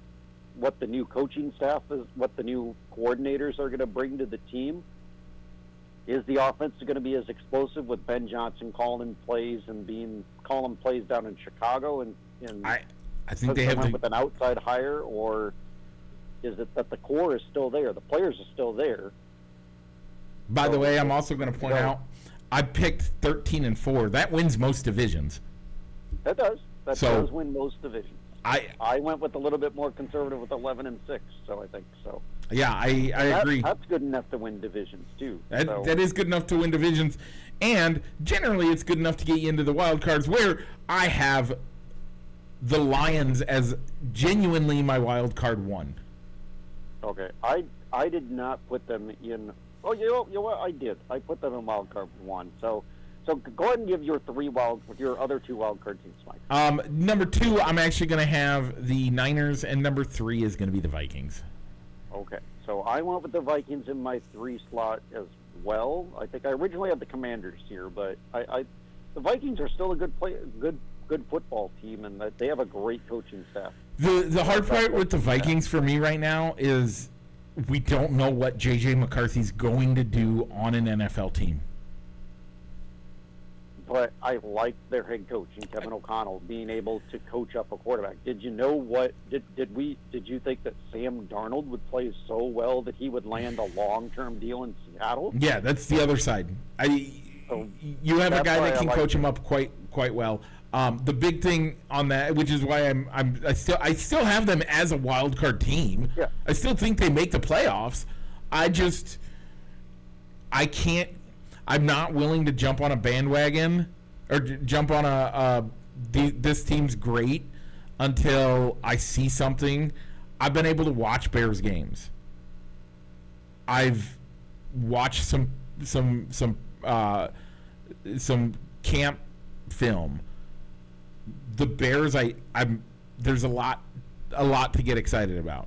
new coaching staff is, what the new coordinators are going to bring to the team. Is the offense going to be as explosive with Ben Johnson calling plays down in Chicago and I think they have with an outside hire, or is it that the core is still there, the players are still there? By the way, I'm also going to point out I picked 13-4. That wins most divisions. That does. That does win most divisions. I went with a little bit more conservative with 11-6, so I think so. Yeah, I agree. That's good enough to win divisions too. That is good enough to win divisions, and generally it's good enough to get you into the wild cards, where I have the Lions as genuinely my wild card one. Okay, I did not put them in. Oh, you know what? I did. I put them in wild card one. So go ahead and give your your other two wild card teams, Mike. Number 2, I'm actually going to have the Niners, and number 3 is going to be the Vikings. Okay, so I went with the Vikings in my 3 slot as well. I think I originally had the Commanders here, but the Vikings are still a good football team, and they have a great coaching staff. The hard part with the Vikings for me right now is we don't know what J.J. McCarthy's going to do on an NFL team. But I like their head coach, Kevin O'Connell, being able to coach up a quarterback. Did you know what? Did you think that Sam Darnold would play so well that he would land a long-term deal in Seattle? Yeah, that's the other side. You have a guy that can coach him up quite well. The big thing on that, which is why I still have them as a wild card team. Yeah. I still think they make the playoffs. I can't. I'm not willing to jump on a bandwagon or jump on this team's great until I see something. I've been able to watch Bears games. I've watched some camp film. The Bears, there's a lot to get excited about.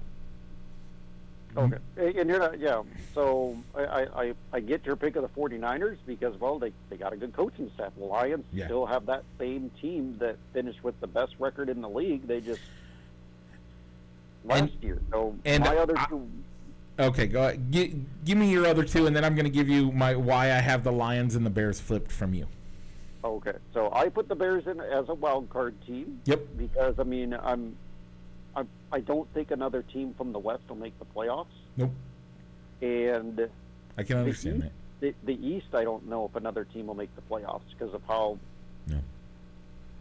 Okay, and you're not, yeah. So I get your pick of the 49ers because, well, they got a good coaching staff. The Lions still have that same team that finished with the best record in the league. They just last year. So my other two. Okay, go ahead. Give me your other two, and then I'm going to give you why I have the Lions and the Bears flipped from you. Okay, so I put the Bears in as a wild card team. Yep. Because I mean, I don't think another team from the West will make the playoffs. Nope. And I can understand that. The East, I don't know if another team will make the playoffs because of how. No.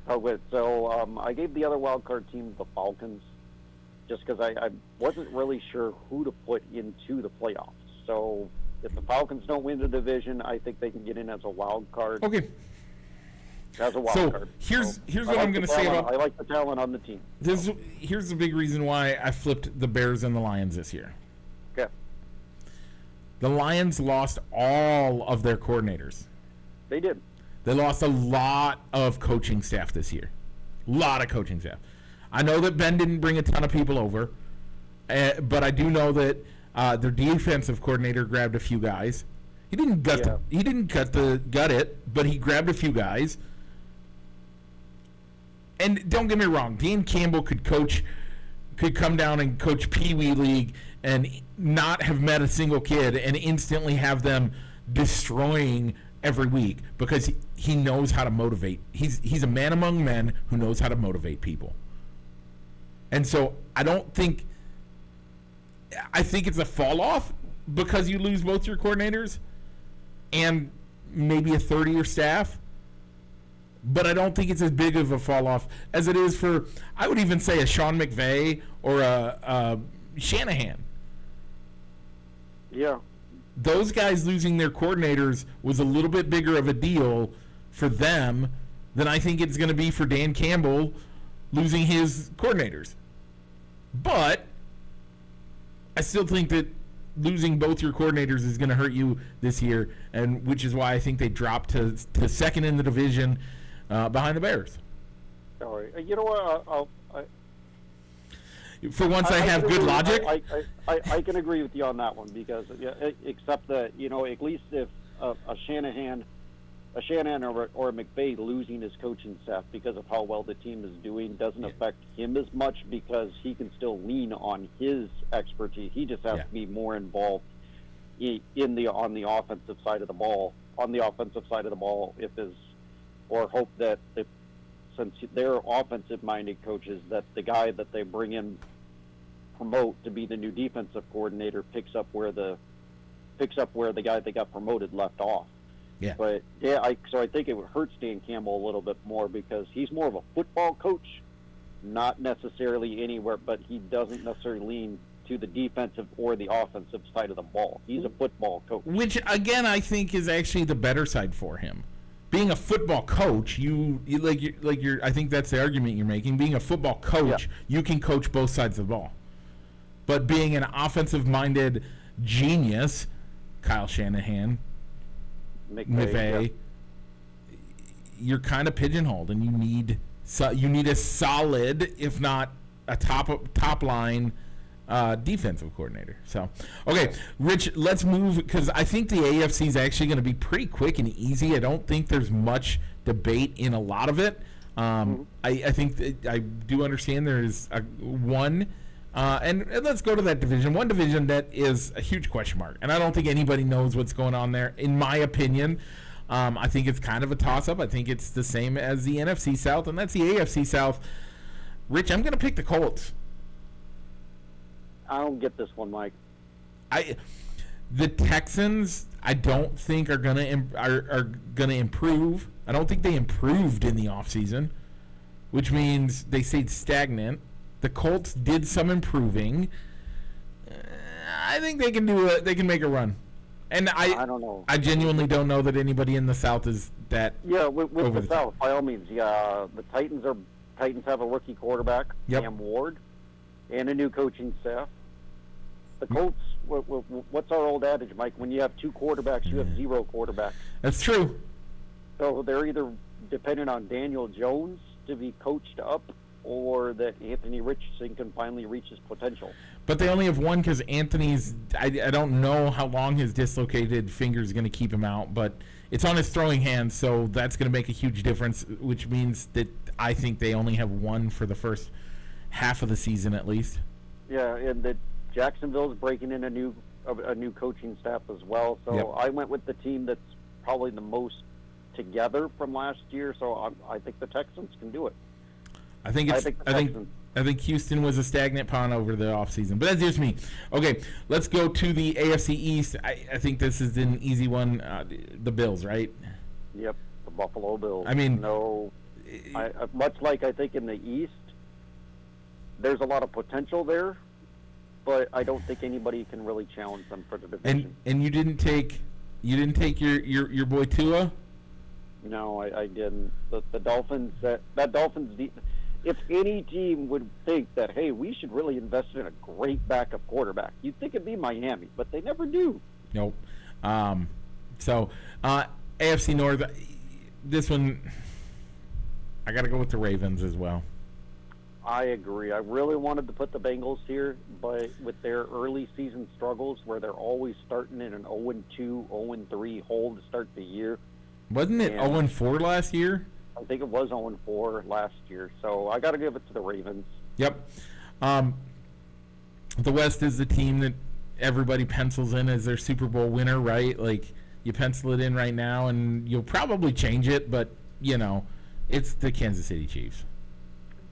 How good. So I gave the other wild card team the Falcons. just because I wasn't really sure who to put into the playoffs. So if the Falcons don't win the division, I think they can get in as a wild card. Okay. As a wild card. Here's what I'm going to say about. I like the talent on the team. Here's the big reason why I flipped the Bears and the Lions this year. Okay. The Lions lost all of their coordinators. They did. They lost a lot of coaching staff this year. A lot of coaching staff. I know that Ben didn't bring a ton of people over, but I do know that their defensive coordinator grabbed a few guys. He didn't gut it, but he grabbed a few guys. And don't get me wrong, Dan Campbell could come down and coach Pee Wee League and not have met a single kid and instantly have them destroying every week because he knows how to motivate. He's a man among men who knows how to motivate people. And so I think it's a fall off because you lose both your coordinators and maybe a third of your staff. But I don't think it's as big of a fall off as it is for, I would even say, a Sean McVay or a Shanahan. Yeah. Those guys losing their coordinators was a little bit bigger of a deal for them than I think it's going to be for Dan Campbell losing his coordinators. But I still think that losing both your coordinators is going to hurt you this year, and which is why I think they dropped to second in the division behind the Bears. All right. You know what? For once, I have good logic. I can agree with you on that one because, except that at least if a Shanahan or a McVay losing his coaching staff because of how well the team is doing doesn't affect him as much because he can still lean on his expertise. He just has to be more involved on the offensive side of the ball. Hope that since they're offensive-minded coaches, that the guy that they promote to be the new defensive coordinator picks up where the guy that got promoted left off. Yeah. But so I think it hurts Dan Campbell a little bit more because he's more of a football coach, not necessarily anywhere, but he doesn't necessarily lean to the defensive or the offensive side of the ball. He's a football coach, which again I think is actually the better side for him. Being a football coach, I think that's the argument you're making. Being a football coach, you can coach both sides of the ball. But being an offensive-minded genius, Kyle Shanahan, McVay, you're kind of pigeonholed, and you need a solid, if not a top line defensive coordinator. So, okay, Rich, let's move because I think the AFC is actually going to be pretty quick and easy. I don't think there's much debate in a lot of it. I think I do understand there is one. And let's go to that division. One division that is a huge question mark, and I don't think anybody knows what's going on there. In my opinion, I think it's kind of a toss-up. I think it's the same as the NFC South, and that's the AFC South. Rich, I'm going to pick the Colts. I don't get this one, Mike. The Texans, I don't think are gonna improve. I don't think they improved in the offseason, which means they stayed stagnant. The Colts did some improving. I think they can they can make a run. And I don't know. I genuinely don't know that anybody in the South is that. Yeah, with the South, by all means. Yeah, the Titans have a rookie quarterback, Cam Ward, and a new coaching staff. The Colts, what's our old adage, Mike? When you have two quarterbacks, you have zero quarterbacks. That's true. So they're either dependent on Daniel Jones to be coached up, or that Anthony Richardson can finally reach his potential. But they only have one because Anthony's, I don't know how long his dislocated finger is going to keep him out, but it's on his throwing hand, so that's going to make a huge difference, which means that I think they only have one for the first half of the season at least. Yeah, and that Jacksonville's breaking in a new coaching staff as well, so I went with the team that's probably the most together from last year, so I think the Texans can do it. I think Houston was a stagnant pond over the offseason, but that's just me. Okay, let's go to the AFC East. I think this is an easy one. The Bills, right? Yep, the Buffalo Bills. I mean, much like I think in the East, there's a lot of potential there, but I don't think anybody can really challenge them for the division. And you didn't take your boy Tua? No, I didn't. The Dolphins, that Dolphins, if any team would think that, hey, we should really invest in a great backup quarterback, you'd think it'd be Miami, but they never do. Nope. So AFC North, this one, I got to go with the Ravens as well. I agree. I really wanted to put the Bengals here, but with their early season struggles where they're always starting in an 0-2, 0-3 hole to start the year. Wasn't it 0-4 last year? I think it was 0-4 last year, so I got to give it to the Ravens. Yep. The West is the team that everybody pencils in as their Super Bowl winner, right? Like, you pencil it in right now, and you'll probably change it, but, you know, it's the Kansas City Chiefs.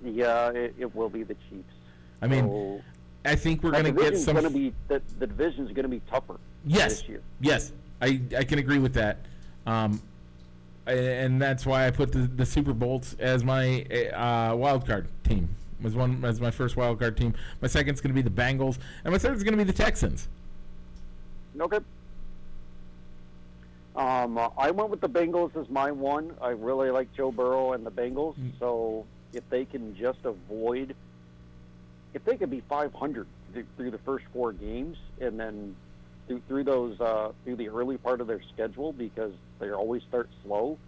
Yeah, it will be the Chiefs. I mean, I think we're going to get some... The division's going to be tougher this year. Yes, I can agree with that. And that's why I put the Super Bolts as my wild card team. As my first wild card team. My second's going to be the Bengals, and my third is going to be the Texans. Okay. I went with the Bengals as my one. I really like Joe Burrow and the Bengals. So if they can just avoid, if they could be 500 through the first 4 games, and then through the early part of their schedule, because they always start slow,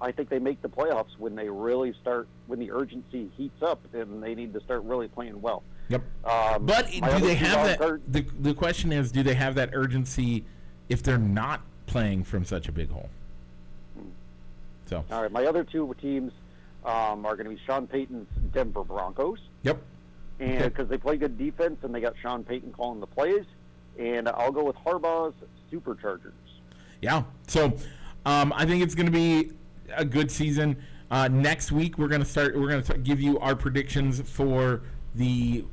I think they make the playoffs when they really start, when the urgency heats up and they need to start really playing well. Yep. But do they have that? The question is, do they have that urgency if they're not playing from such a big hole? So. All right, my other 2 teams are going to be Sean Payton's Denver Broncos. Yep. And because they play good defense and they got Sean Payton calling the plays. And I'll go with Harbaugh's Superchargers. Yeah. So I think it's going to be a good season. Next week we're going to give you our predictions for the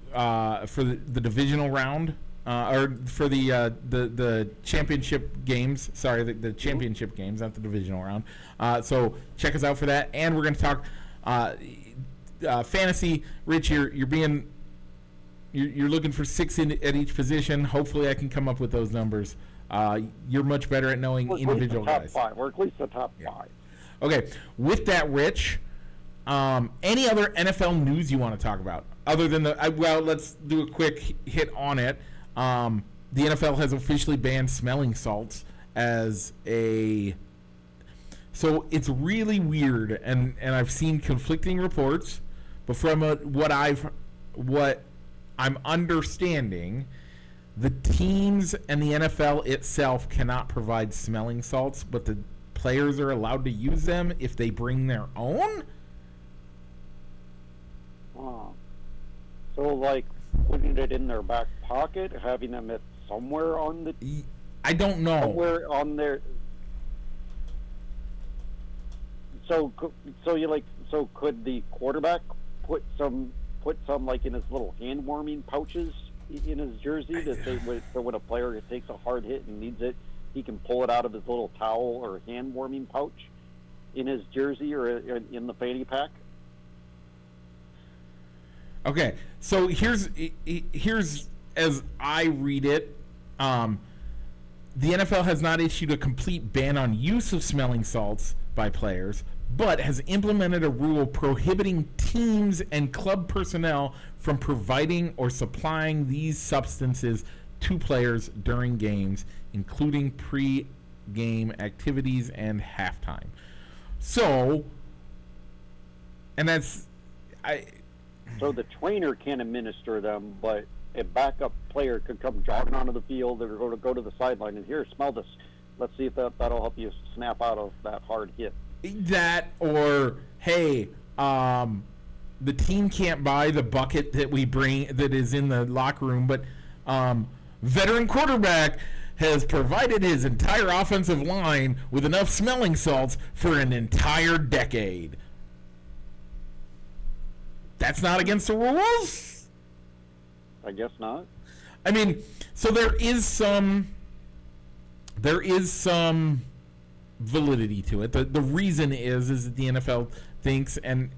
divisional round or for the championship games. Sorry, the championship games, not the divisional round. So check us out for that. And we're going to talk fantasy. Rich, you're looking for 6 at each position. Hopefully I can come up with those numbers. You're much better at knowing individual guys. We're at least the top 5. Okay. With that, Rich, any other NFL news you want to talk about? Other than let's do a quick hit on it. The NFL has officially banned smelling salts as a... So it's really weird, and I've seen conflicting reports, but from what I'm understanding, the teams and the NFL itself cannot provide smelling salts, but the players are allowed to use them if they bring their own? So, like, putting it in their back pocket, having them at somewhere on the... I don't know. Somewhere on their... So could the quarterback put some like in his little hand warming pouches in his jersey so when a player takes a hard hit and needs it, he can pull it out of his little towel or hand warming pouch in his jersey or in the fanny pack? Okay, so here's as I read it, the NFL has not issued a complete ban on use of smelling salts by players, but has implemented a rule prohibiting teams and club personnel from providing or supplying these substances to players during games, including pre-game activities and halftime. So, and that's... So the trainer can administer them, but a backup player could come jogging onto the field or go to the sideline and here, smell this. Let's see if that'll help you snap out of that hard hit. That, or hey, the team can't buy the bucket that we bring that is in the locker room, but veteran quarterback has provided his entire offensive line with enough smelling salts for an entire decade. That's not against the rules? I guess not. I mean, so there is some validity to it. The reason is that the NFL thinks, and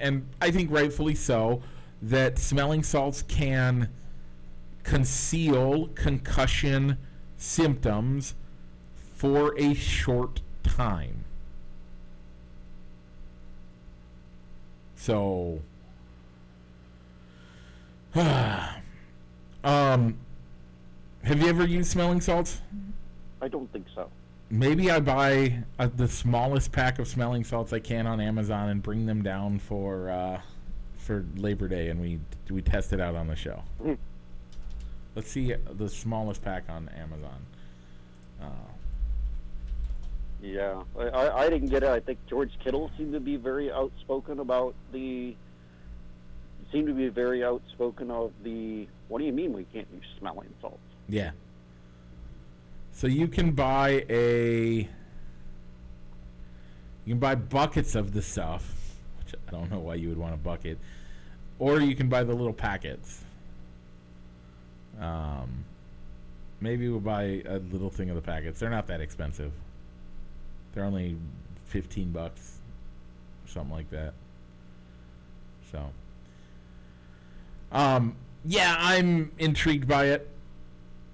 I think rightfully so, that smelling salts can conceal concussion symptoms for a short time. So, have you ever used smelling salts? I don't think so. Maybe I buy the smallest pack of smelling salts I can on Amazon and bring them down for Labor Day, and we test it out on the show. Let's see the smallest pack on Amazon. Yeah, I didn't get it. I think George Kittle seemed to be very outspoken about the. Seemed to be very outspoken of the. What do you mean we can't use smelling salts? Yeah. So you can buy buckets of the stuff, which I don't know why you would want a bucket, or you can buy the little packets. Maybe we'll buy a little thing of the packets. They're not that expensive. They're only $15, something like that. So, yeah, I'm intrigued by it.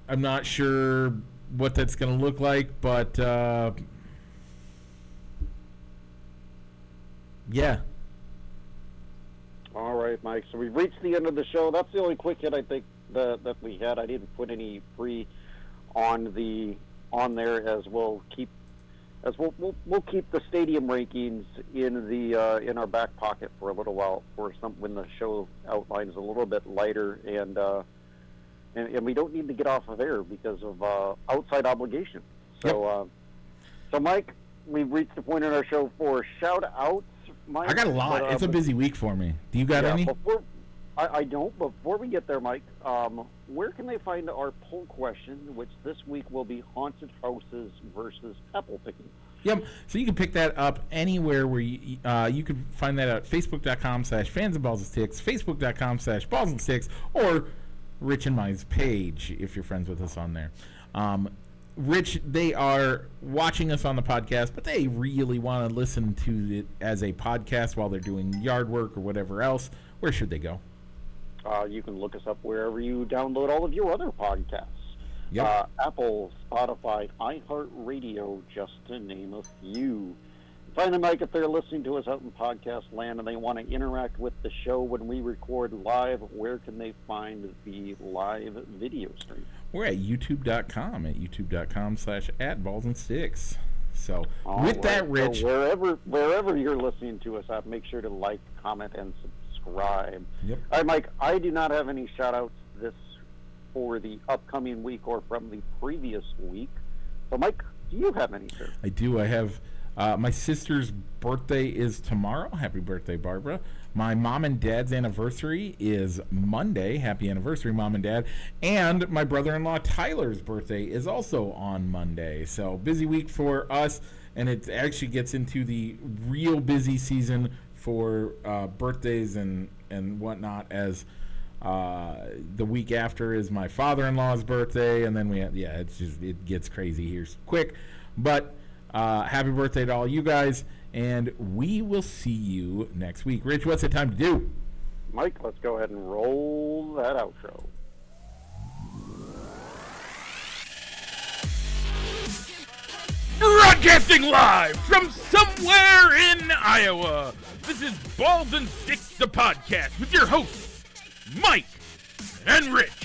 I'm not sure what that's going to look like, but yeah. All right, Mike. So we've reached the end of the show. That's the only quick hit I think that we had. I didn't put any free on there, as we'll keep the stadium rankings in our back pocket for a little while when the show outline is a little bit lighter, and we don't need to get off of air because of outside obligations. So, so Mike, we've reached the point in our show for shout outs. Mike, I got a lot. It's a busy week for me. Do you got any? I don't. Before we get there, Mike, where can they find our poll question, which this week will be haunted houses versus apple picking? Yep. So you can pick that up anywhere where you can find that at facebook.com/fansandballsandsticks, facebook.com/ballsandsticks, or Rich and mine's page if you're friends with us on there. Rich, they are watching us on the podcast, but they really want to listen to it as a podcast while they're doing yard work or whatever else. Where should they go? You can look us up wherever you download all of your other podcasts. Yep. Apple, Spotify, iHeartRadio, just to name a few. Find them, Mike, if they're listening to us out in podcast land and they want to interact with the show when we record live. Where can they find the live video stream? We're at youtube.com/@ballsandsticks. So with that, Rich, so wherever you're listening to us at, make sure to like, comment, and subscribe. Yep. All right, Mike, I do not have any shout-outs for the upcoming week or from the previous week. So, Mike, do you have any, sir? I do. I have my sister's birthday is tomorrow. Happy birthday, Barbara. My mom and dad's anniversary is Monday. Happy anniversary, Mom and Dad. And my brother-in-law Tyler's birthday is also on Monday. So busy week for us, and it actually gets into the real busy season for birthdays and whatnot, as the week after is my father-in-law's birthday, and then it gets crazy here quick. But happy birthday to all you guys, and we will see you next week. Rich, what's it time to do? Mike, let's go ahead and roll that outro. Broadcasting live from somewhere in Iowa, this is Balls and Sticks, the podcast, with your hosts, Mike and Rich.